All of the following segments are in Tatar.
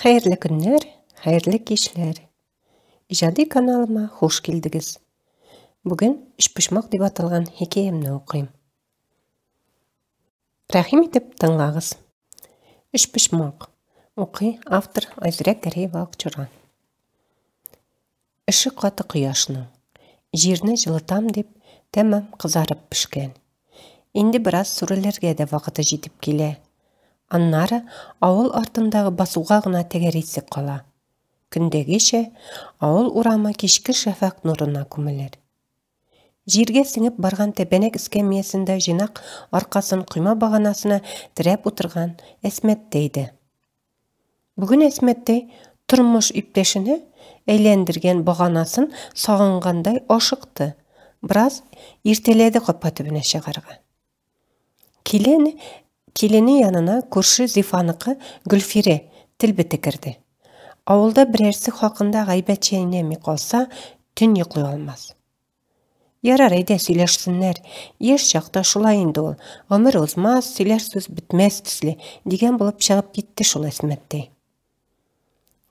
Xeyirli günler, xeyirli kişiler. İjadi kanalıma hoş geldiniz. Bugün Üçpuşmak dep atalgan hikayemni okuyayım. Rahim etip tыңлаңыз. Üçpuşmak. Okuy автор Айзира Кәриева Акчуран. Іші қаты құяшының. Жерні жылытам деп тәмам қызарып пішкен. Енді біраз сүрелерге де вақыты жетіп келе. Аннары ауыл артындағы басуға ғына тегересі қала. Күндегеше ауыл урамы кешкі шафақ нұрына күмілер. Жерге сіңіп барған тәбенек іскемиесінде жинақ арқасын құйма бағанасына тіреп отырған Әсмет дейді. Бүгін Әсметтей тұрмыш иптешіні әйлендірген бағанасын сағынғандай ашықты. Біраз ертеледі қопа түбіне шығарға. Келені янына көрші Зифанықы Гүлфире тілбіті кірді. Ауылда бірерсі хақында ғайбәт шайнемей қалса, түн йоқлай алмас. Ярар әйдә сөйләшсеннәр, еш чакта шулай инде ул. Гомер узмас, сөйләр сүз бетмәс төсле, дигән булып чыгып китте шул Әсмәттәй.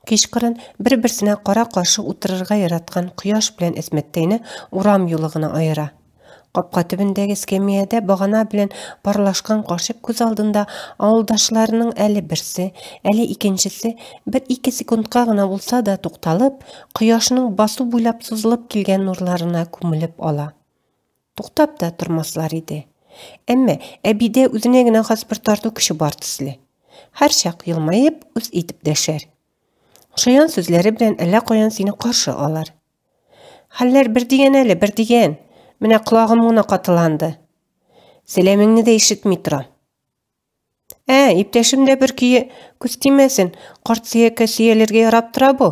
Кичкырын бер-берсенә кара-каршы утырырга яраткан Кояш белән Әсмәттәйне урам юлы гына аера. Капка төбендәге эскәмиядә багана белән парлашкан кашык күз алдында авылдашларының әле берсе, әле икенчесе бер-ике секундка гына булса да тукталып, Кояшның басу буйлап сузылып килгән нурларына күмелеп ала. Туктап та тормаслар иде. Әмма әбидә үзенә генә хас бер тарту кеше бар төсле. Һәр чак елмаеп үз итеп дәшәр. Шаян сүзләре белән әллә каян сине каршы алар. Хәлләр бер дигән әле, бер дигән. Менә колагым гына катыланды. Сәламеңне дә ишетми торам. Иптәшем дә бер көе күз тимәсен, карт сөяккә сөялергә ярап тора бу.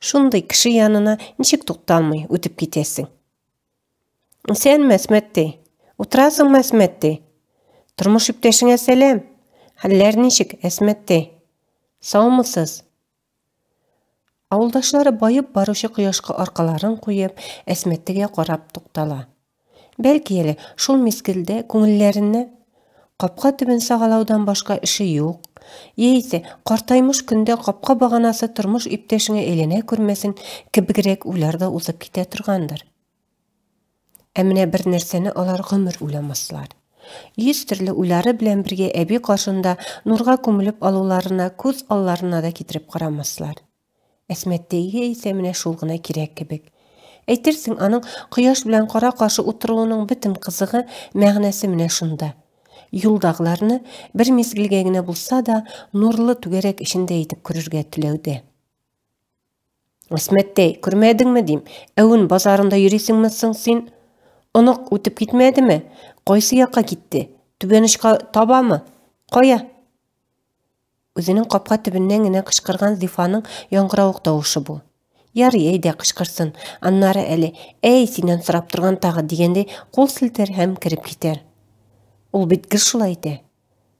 Шундый кеше янына ничек тукталмый үтеп китәсең? Сән Әсмәттәй, утырасыңмы Әсмәттәй? Тормыш иптәшеңә сәлам. Хәлләр ничек, Әсмәттәй? Саумысыз? Авылдашлары байып баручы Кояшка аркаларын куеп, Әсмәттәгә карап туктала. Бәлки әле шул мискелдә күңелләренә капка төбен сагалаудан башка эше юк. Яисә картаймыш көндә капка баганасы тормыш иптәшеңә әйләнә күрмәсен кебегрәк уйларда узып китә торгандыр. Менә бер нәрсәне алар гомер уйламаслар. 100 төрле уйлары белән бергә әби каршында нурга күмелеп алуларына күз алларына да китереп карамаслар. Әсмәттәйгә исә менә шул гына кирәк кебек. Әйтерсең, аның Кояш белән кара-каршы утыруының бөтен кызыгы, мәгънәсе менә шунда. Юлдагыларны бер мизгелгә генә булса да нурлы түгәрәк эчендә итеп күрергә теләүдә. Әсмәттәй, күрмәдеңме дим? Әвен базарында йөрисеңме соң син? Онык үтеп китмәдеме? Кайсы якка китте? Түбәнешкә табамы? Кая? Үзенең капка төбеннән генә кычкырган Зифаның яңгыравык тавышы бу. Ярый, әйдә кычкырсын. Аннары әле, әй синнән сорап торган тагы дигәндәй кул селтәр һәм кирип китәр. Ул бит гел шулай итә.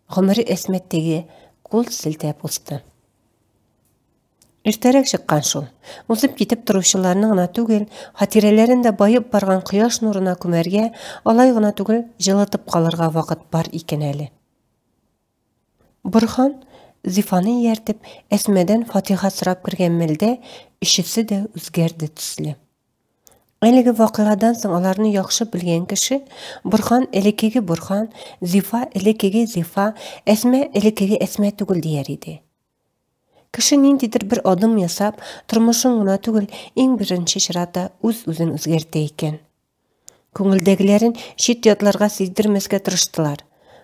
Гомере Әсмәттәгә кул селтәп узды. Иртәрәк чыккан шул. Узып китеп торучыларның гына түгел, хатирәләрендә байып барган Кояш нурына күмәргә, алай гына түгел, җылытып калырга вакыт бар икән әле. Борхан Зифаны ияртеп, Әсмәдән Фатиха сорап кергән мәлдә ишесе дә үзгәрде төсле. Әлеге вакыйгадан соң аларны яхшы белгән кеше Борхан элекеге Борхан, Зифа элекеге Зифа, Әсмә элекеге Әсмә түгел дияр иде. Кеше ниндидер бер адым ясап, тормышын гына түгел, иң беренче чиратта үз-үзен үзгәртә икән. Күңелдәгеләрен чит ятларга сиздермәскә тырыштылар.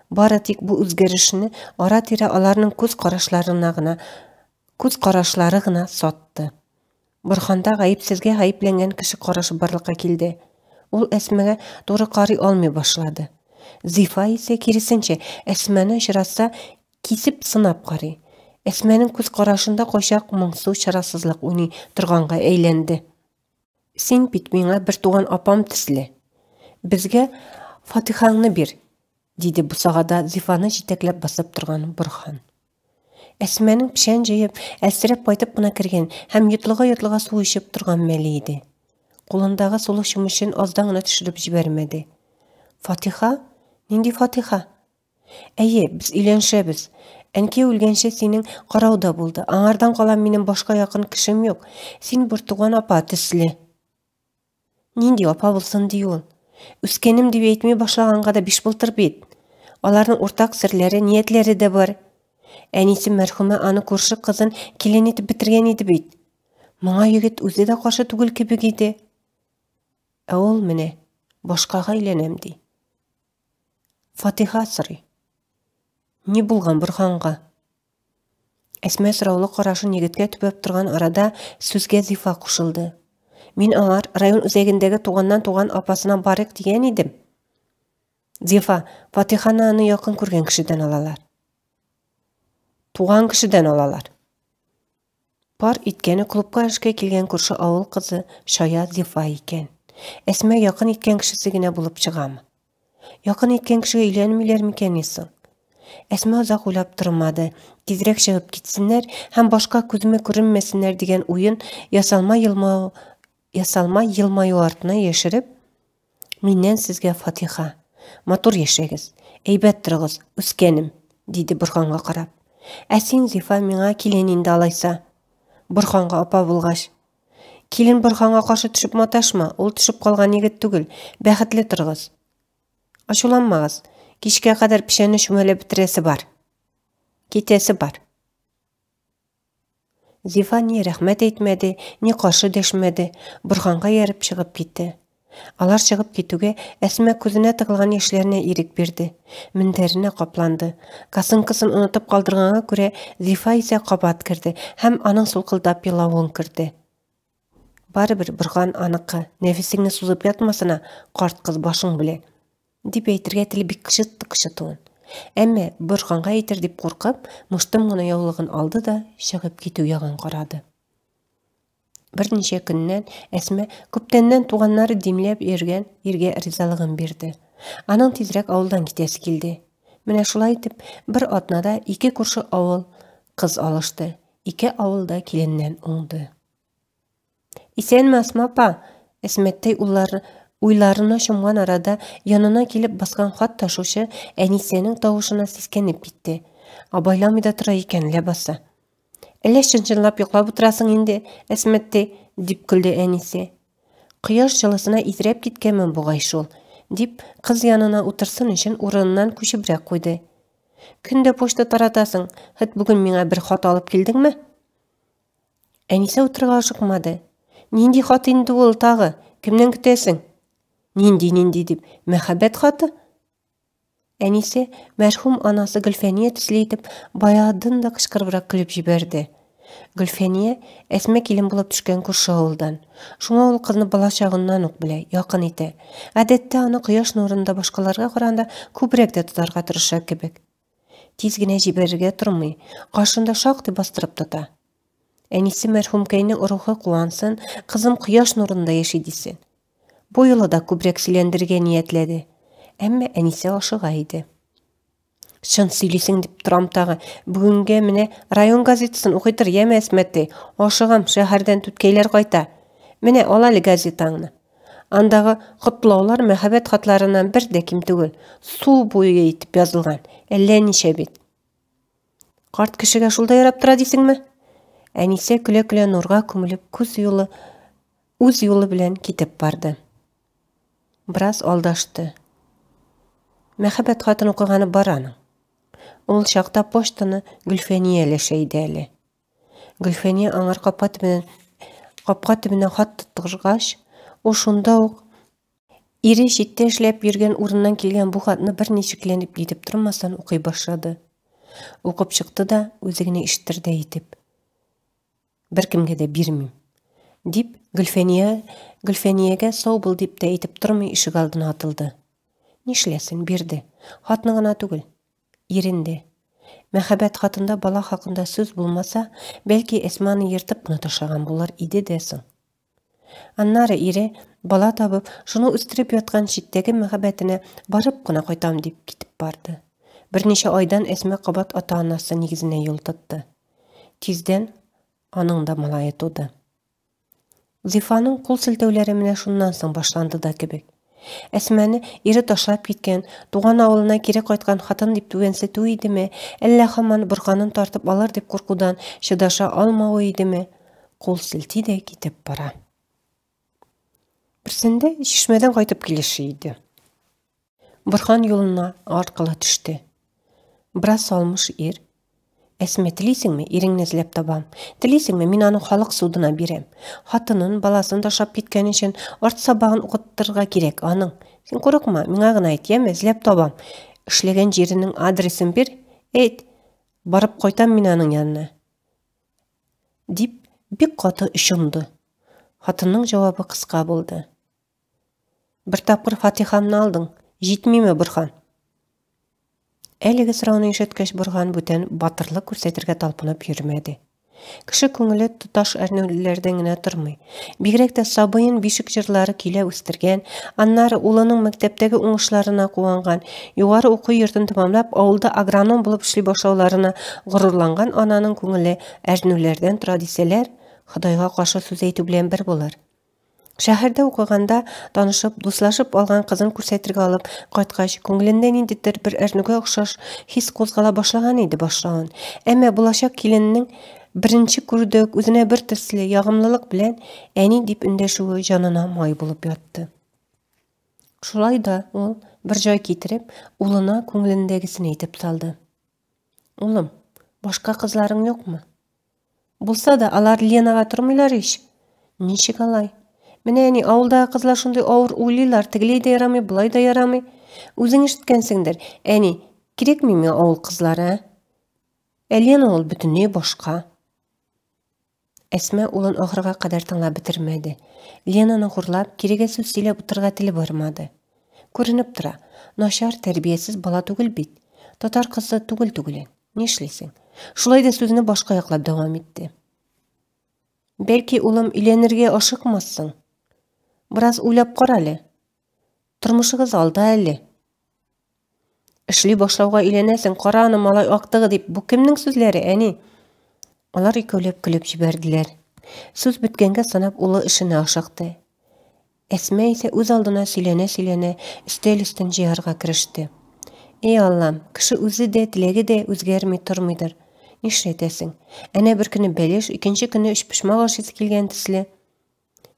Бары тик бу үзгәрешне ара-тирә аларның күз карашлары гына сатты. Борханда гаепсезгә гаепләнгән кеше карашы барлыкка килде. Ул Әсмәгә туры карый алмый башлады. Зифа исә киресенчә Әсмәне очратса кисеп сынап карый. Әсмәнең күз карашында кайчак моңсу чарасызлык уйный торганга әйләнде. Син бит миңа бер туган апам төсле. Безгә Фатихаңны бир, диде бу сагада Зифаны җитәкләп басып торган Борхан. Әсмәнең пешән җыеп, әсрәп кайтып кына кергән һәм йотлыга су ичеп торган мәле иде. Кулындагы сулык чүмечен аздан гына төшереп җибәрмәде. Фатиха? Нинди Фатиха? Әйе, без өйләнешәбез. Әнке өлгенше сенің қарауда болды. Аңардан қалан менің башқа якын кішім yok. Сен бір туған апа төсле. Нинди апа булсын дей ул. Үскенім деп әйтмей башлағанға да 5 былтыр бит. Аларның уртак серләре, ниятләре дә бар. Әнисе мәрхүмә аны күрше кызын килен итеп бетергән иде бит. Моңа егет үзе дә каршы түгел кебек иде. Ә ул менә башкага әйләнәм ди. Фатиха сорый. Ни булган Борһанга? Әсмә сораулы карашын егеткә төбәп торган арада сүзгә Зифа кушылды. Мин аңар район үзәгендәге туганнан туган апасына барык дигән идем. Зифа, Фатиханы аны якын күргән кешедән алалар. Туган кешедән алалар. Пар иткәне клубка эшкә килгән күрше авыл кызы Шая Зифа икән. Әсмә якын иткән кешесе генә булып чыгамы? Якын иткән кешегә өйләнмиләр микән соң? Әсмә озак уйлап тормады. Тизрәк чыгып китсеннәр һәм башка күземә күренмәсеннәр дигән уен ясалма елмаю артына яшереп, миннән сезгә Фатиха. Матур яшәгез, әйбәт торыгыз, үскәнем, диде Борһанга карап. Ә син Зифа миңа килен инде алайса. Борһанга апа булгач. Килен Борһанга каршы төшеп маташма, ул төшеп калган егет түгел, бәхетле торыгыз. Ачуланмагыз, кичкә кадәр пешәне шүмәләп бетерәсе бар. Китәсе бар. Зифа ни рәхмәт әйтмәде, ни каршы дәшмәде, Борһанга ярып чыгып китте. Алар чыгып китүгә Әсмә күзенә тыгылган яшьләренә ирек бирде. Мендәренә капланды. Касынкасын онытып калдырганга күрә Зифа исә кабат кирде һәм аның сулкылдап елавын кирде. Барыбер Борһан аныкы, нәфисеңне сузып ятмасына, карт кыз башың белә. Дип әйтергә теле бик кычытты. Әмма Борһанга әйтер дип куркып, мыштым гына яулыгын алды да чыгып китү ягын карады. Берничә көннән Әсмә күптәннән туганнары димләп йөргән иргә ризалыгын бирде. Аның тизрәк авылдан китәсе килде. Менә шулай итеп, бер атнада 2 күрше авыл кыз алышты. 2 авылда киленнән уңды. Исәнме Асма апа? Әсмәттәй уйларына чумган арада янына килеп баскан хат ташучы Әнисәнең тавышына сискәнеп китте. Абайламый да тора икән ләбаса. Әллә чынчынлап йоклап утырасың инде, Әсмәттәй, дип көлде Әнисе. Кояш җылысына изрәп киткәнме бугай шул, дип кыз янына утырсын өчен урыныннан күчебрәк куйды. Көндә почта таратасың, хәт бүген миңа бер хат алып килдеңме? Әнисе утырга ашыкмады. Нинди хат инде ул тагы? Кемнән көтәсең? Нинди дип, мәхәббәт хаты? Әнисе мәрхүм анасы Гөлфәния төсле итеп баядан да кычкырыбрак көлеп җибәрде. Гөлфәния Әсмә килен булып төшкән күрше авылдан. Шуңа ул кызны бала чагыннан ук белә, якын итә. Әдәттә аны кояш нурында башкаларга караганда күбрәк тә тотарга тырыша кебек. Тиз генә җибәрергә тормый, кашында шактый бастырып тота. Әнисе мәрхүмкәйнең рухы куансын, кызым кояш нурында яши дисен. Бу юлы да күбрәк сөйләндергә ниятләде. Әмма Әнисе ашыга иде. Шын сөйлисең дип торам тагы. Бүгенгә менә район газетасын укый тор, яме Әсмәттәй. Ашыгам, шәһәрдән түткәйләр кайта. Менә ал әле газетаңны. Андагы котлаулар мәхәббәт хатларыннан бер дә ким түгел. Су буе итеп язылган. Әллә ничә бит. Карт кешегә шулда ярап тора дисеңме? Әнисе көлә-көлә нурга күмелеп үз юлы белән китеп барды. Бераз алдашты. Мәхәббәт хатын укыганы бар аның. Ул чакта почтаны Гөлфәния өләшә иде әле. Гөлфәния аңар капка төбенә хат тоттыргач, ул шунда ук ире читтә эшләп йөргән урыннан килгән бу хатны берничекләнеп китеп тормастан укый башлады. Укып чыкты да үзе генә ишеттерде итеп. Беркемгә дә бирмим, дип Гөлфәниягә сау бул дип тә әйтеп тормый ишек алдына атылды. Нишләсен, бирде. Хатны гына түгел, иренде. Мәхәббәт хатында бала хакында сүз булмаса, бәлки Әсманы йыртып кына ташлаган булар иде дә соң. Аннары ире бала табып, шуны үстереп яткан читтәге мәхәббәтенә барып кына кайтам дип китеп барды. Берничә айдан Әсмә кабат ата-анасы нигезенә юл тотты. Тиздән аның да малае туды. Зифаның кул селтәүләре менә шуннан соң башланды да кебек. Әсмәне ире ташлап киткән, туган авылына кире кайткан хатын дип түгәнсетү идеме, әллә һаман Борһанын тартып алыр дип куркудан шыдаша алмавы идеме? Кул селти дә китеп бара. Берсендә Чишмәдән кайтып килеше иде. Борһан юлына аркылы төште. Бераз салмыш ир. Әсмә, телисеңме, иреңне эзләп табам. Телисеңме, мин аны халык судына бирәм. Хатынын, баласын ташлап киткән өчен арт сабагын укыттырга кирәк аның. Син курыкма, миңа гына әйт, яме, эзләп табам. Эшләгән җиренең адресен бир, әйт. Барып кайтам мин аның янына. Дип, бик каты ышанды. Хатынның җавабы кыска булды. Бер тапкыр Фатихамны алдың, җитмиме, Борһан? Әлеге сорауны ишеткәч, Борһан бүтән батырлык күрсәтергә талпынып йөрмәде. Кеше күңеле тоташ әрнүләрдән генә тормый. Бигрәк тә сабыйын бишек җырлары килә үстергән, аннары улының мәктәптәге уңышларына куанган, югары уку йортын тәмамлап, авылда агроном булып эшли башлауларына горурланган ананың күңеле әрнүләрдән тора дисәләр, Ходайга каршы сүз әйтү белән бер булыр. Шәһәрдә укыганда танышып, дуслашып алган кызын күрсәтергә алып кайткач, күңелендә ниндидер бер әрнүгә охшаш хис кузгала башлаган иде башлаган. Әмма булачак киленнең беренче күрдек, үзенә бер төсле ягымлылык белән әни дип эндәшүе җанына май булып ятты. Шулай да ул бер җай китереп, улына күңелендәгесен әйтеп салды. Улым, башка кызларың юкмы? Булса да, алар Ленага тормыйлар ич. Ничек алай? Менә әни, авылдагы кызлар шундый авыр уйлыйлар, тегеләй дә ярамый, булай да ярамый. Үзең ишеткәнсеңдер. Әни, кирәкми миңа авыл кызлары? Лена ул бөтенләй башка. Әсмә улын ахырга кадәр тыңлап бетермәде. Ленаны хурлап, кирегә сүз сөйләп утырга теле бармады. Күренеп тора, начар, тәрбиесез бала түгел бит. Татар кызы түгел. Нишлисең? Шулай да сүзне башка яклап дәвам итте. Бәлки, улым, өйләнергә ашыкмассың. Бераз уйлап кара әле. Тормышыгыз алда әле. Эшли башлауга өйләнәсең, кара аны малай актыгы дип, бу кемнең сүзләре, әни? Алар икәүләп көлеп җибәрделәр. Сүз беткәнгә санап улы эшенә ашыкты. Әсмә исә үз алдына сөйләнә, өстәл өстен җыярга кереште. Эй Аллам, кеше үзе дә, теләге дә үзгәрми тормыйдыр. Нишләтәсең? Әнә бер көне бәлеш, икенче көне өчпочмак ашыйсы килгән төсле.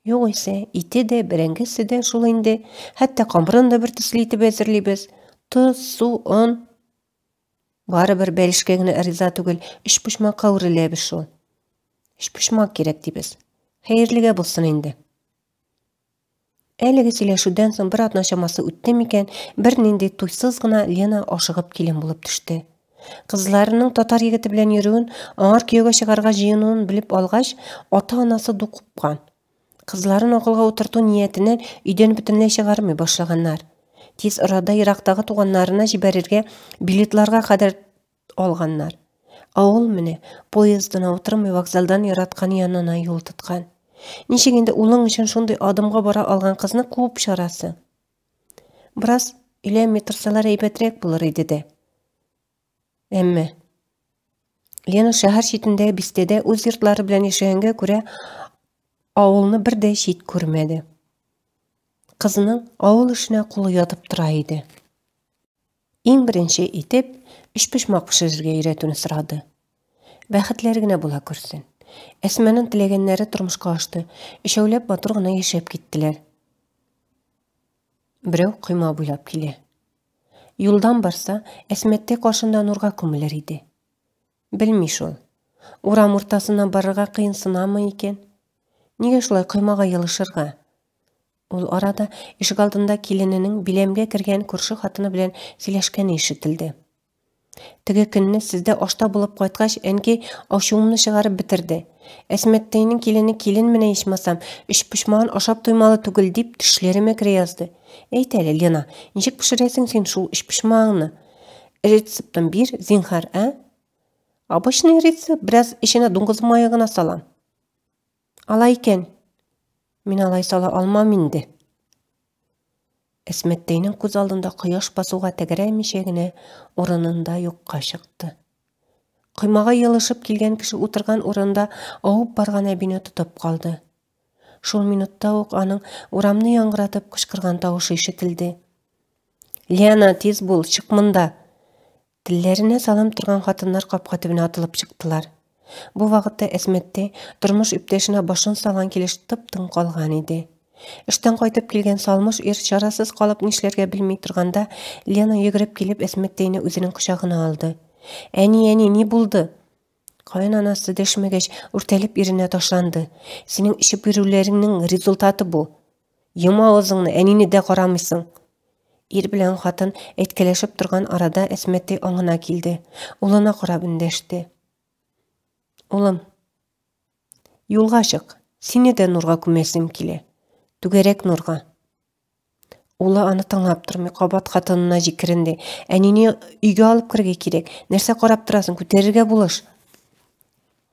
Югыйсә, ите дә, бәрәңгесе дә шул инде. Хәтта камырын да бер төсле итеп әзерлибез. Тоз, су, он. Барыбер бәлешкә генә риза түгел, өчпочмакка үреләбез шул. Өчпочмак кирәк дибез. Хәерлегә булсын инде. Әлеге сөйләшүдән соң бер атна чамасы үтте микән, бер нинди туйсыз гына Лена ашыгып килен булып төште. Кызларының татар егете белән йөрүен, аңар кияүгә чыгарга җыенуын белеп алгач, ата-анасы ду купкан. Кызларын акылга утырту ниятеннән өйдән бөтенләй чыгармый башлаганнар. Тиз арада ерактагы туганнарына җибәрергә билетларга кадәр алганнар. Ул менә поездына утырмый вокзалдан яраткан янына юл тоткан. Ничек инде улың өчен шундый адымга бара алган кызны куып чарасы? Бераз өйләнми торсалар әйбәтрәк булыр иде дә. Әмма Лена шәһәр читендә бистәдә үз йортлары белән яшәгәнгә күрә авылны бер дә чит күрмәде. Кызының авыл эшенә кулы ятып тора иде. Иң беренче итеп өчпочмак пешерергә өйрәтүне сорады. Бәхетләре генә була күрсен. Әсмәнең теләгәннәре тормышка ашты. Өчәүләп матур гына яшәп киттеләр. Берәү койма буйлап килә. Юлдан барса, Әсмәттә каршында нурга күмелер иде. Белми шул. Урам уртасына барырга кыенсынамы икән? Нигә шулай коймага ялышырга? Ул арада ишек алдында килененең биләмгә кергән күрше хатыны белән сөйләшкәне ишетелде. Теге көнне сездә ашта булып кайткач, әнкәй ачуымны чыгарып бетерде. Әсмәттәйнең килене килен менә ичмасам, өчпочмагын ашап туймалы түгел дип тешләремә керә язды. Әйт әле, Лена, ничек пешерәсең син шул өчпочмагыңны? Рецептын бир, зинһар, а? Обычный рецепт, бераз эченә дуңгыз мае гына салам. Алай икән. Мин алай сала алмам инде. Әсмәттәйнең күз алдында кояш басуга тәгәрәмичә генә урынында юкка чыкты. Коймага ялышып килгән кеше утырган урында авып барган әбине тотып калды. Шул минутта ук аның урамны яңгыратып кычкырган тавышы ишетилди. Лена, тиз бул, чык мында. Тиллерine салам турган хатыннар капка төбүнө атылып чыктылар. Бу вакытта Эсметте турмуш иптешине башын салган келиш тып-тың калган иде. Иштен кайтып келген салмыш ир чарасыз калып нишләргә белми турганда, Лена йөгереп килеп Эсметтейне үзенең кочагына алды. Әни, ни булды? Кайынанасы дәшмәгәч, үртәлеп иренә ташланды. Синең ишеп йөрүләреңнең результаты бу. Йом авызыңны, әнине дә карамыйсың. Ир белән хатын әйткәләшеп торган арада Эсметтей аңына килде. Улына карап эндәште. Улым, юлга чык. Сине дә нурга күмәсем килә. Түгәрәк нурга. Улы аны тыңлап тормый, кабат хатынына җикеренде. Әнине өйгә алып кергә кирәк. Нәрсә карап торасың? Күтәрергә булыш.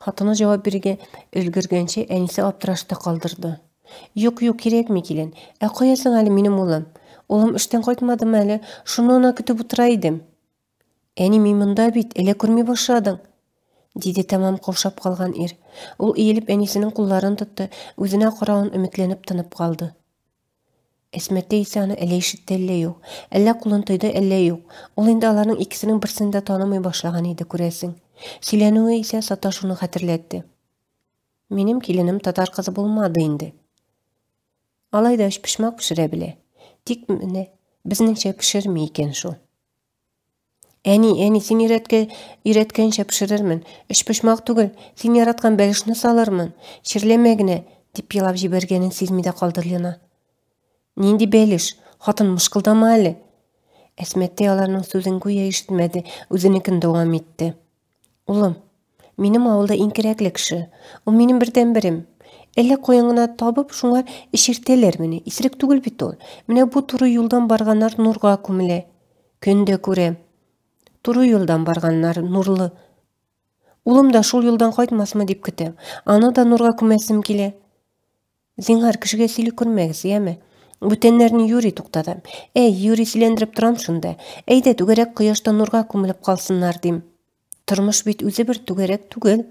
Хатыны җавап бирергә өлгергәнче әнисе аптырашта калдырды. Юк, кирәкми килен. Каясың әле минем улым? Улым эштән кайтмадымы әле? Шуны көтеп утыра идем. Әни, мин монда бит, әле күрми башладың. Диде тамам каушап калган ир. Ул иелеп әнисенең кулларын тотты, үзенә каравын өметләнеп тынып калды. Эсмәттей исә аны әллә ишетте, әллә юк. Әллә кулын тойды, әллә юк. Ул инде аларның икесенең берсен дә танымый башлаган иде, күрәсең. Сөйләнүе исә саташуны хәтерләтте. Минем киленем татар кызы булмады инде. Алай да пишмак пешерә белә. Тик менә безнеңчә пешерми икән шул. Әни, син өйрәткәнчә пешерермен. Пишмак түгел, син яраткан бәлешне салырмын. Чирләмә генә, дип елап җибәргәнен сизми дә калды Лена. Нинди бәлеш? Хатын мышкылдама әле. Әсмәттей аларның сүзен гүя ишетмәде, үзенекен дәвам итте. Улым, минем авылда иң кирәкле кеше. Ул минем бердән-берем. Әллә куяңына табып, шуңа ишертәләр мине. Исерек түгел бит ул. Менә бу туры юлдан барганнар нурга күмелә. Көндә күрәм. Туры юлдан барганнар нурлы. Улым да шул юлдан кайтмасмы дип көтәм. Аны да нурга күмәсем килә. Зинһар, кешегә сөйле күрмәгез, яме? Бүтәннәрне юри туктадым. Юри силендереп торам шунда. Әйдә түгәрәк кояшта нурга күмелеп калсыннар дим. Тормыш бит үзе бер түгәрәк түгел.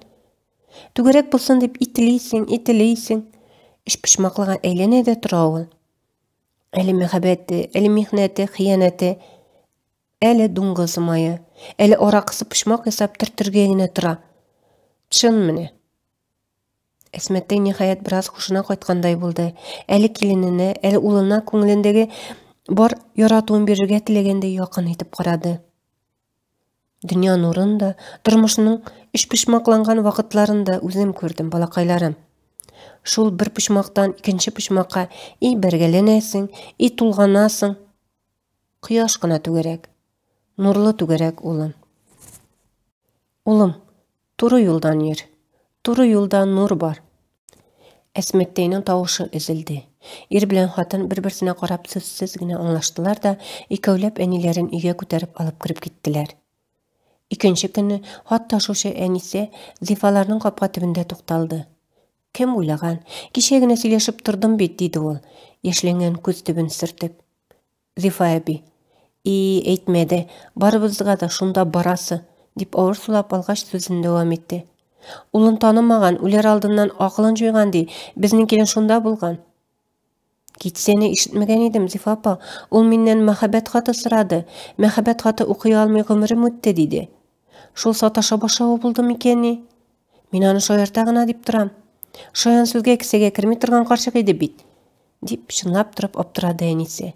Түгәрәк булсын дип ителейсең. Пишмаклыга әйләнә дә тора ул. Әле мәхәббәте, әле михнәте, хыянәте, әле дуңгыз мае, әле аракысы пишмак ясап тертергә генә тора. Чын менә. Эсмәттей ниһаять бераз хушына кайткандай булды. Әле килененә, әле улына күңелендәге бар яратуын бирергә теләгәндәй якын итеп карады. Дөнья нурын да, тормышның пишмакланган вакытларында үзем күрдем, балакайларым. Шул бер пишмактан икенче пишмакка бәргәләнәсең, тулганасың. Кояш кына түгәрәк, нурлы түгәрәк улым. Улым, туры юлдан йөр. Туры юлда нур бар. Әсмәттейнең тавышы өзелде. Ир белән хатын бер-берсенә карап сүзсез генә аңлаштылар да, икәүләп әниләрен өйгә күтәреп алып кирип киттеләр. Икенче көнне хат ташучы әнисе Зифаларның капка төбендә тукталды. Кем уйлаган? Кичә генә сөйләшеп тордым бит, диде ул, яшьләнгән күз төбен сөртеп. Зифа әби, әйтмәде, барыбызга да шунда барасы, дип авыр сулап алгач сүзен дәвам итте. Улын танымаган, үләр алдыннан акылын җуйган ди, безнең килен шунда булган. Китсәне ишетмәгән идем, Зифа апа, ул миннән мәхәббәт хаты сорады. Мәхәббәт хаты укый алмый гомерем үтте, диде. Шул саташа башлавы булды микәнни? Мин аны шаярта гына дип торам. Шаян сүзгә кисәгә керми торган карчык иде бит, дип чынлап торып аптырады әнисе.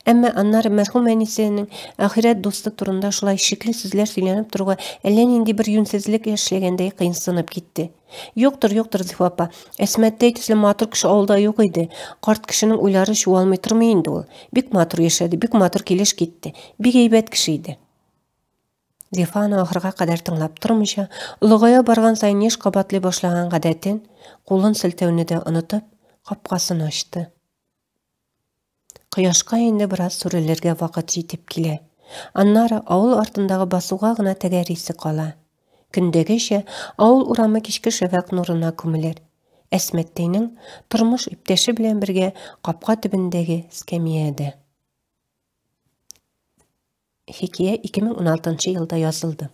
Әмма аннары мәрхүм әнисенең ахирәт дусты турында шулай шикле сүзләр сөйләнеп торуга әллә нинди бер юньсезлек эшләгәндәй кыенсынып китте. Юктыр, Зифа апа, Әсмәттей төсле матур кеше авылда юк иде. Карт кешенең уйлары чуалмый тормый инде ул. Бик матур яшәде, бик матур килеш китте. Бик әйбәт кеше иде. Зифа аны ахырга кадәр тыңлап тормыйча, олыгая барган саен еш кабатлый башлаган гадәтен, кулын селтәүне дә онытып, капкасын ачты. Кояшка инде бераз сүрелергә вакыт җитеп килә. Аннары авыл артындагы басуга гына тәгәрисе кала. Көндәгечә авыл урамы кичке шәфәк нурына күмелер. Әсмәттейнең тормыш иптәше белән бергә капка төбендәге эскәмиядә. Хикәя 2016 елда язылды.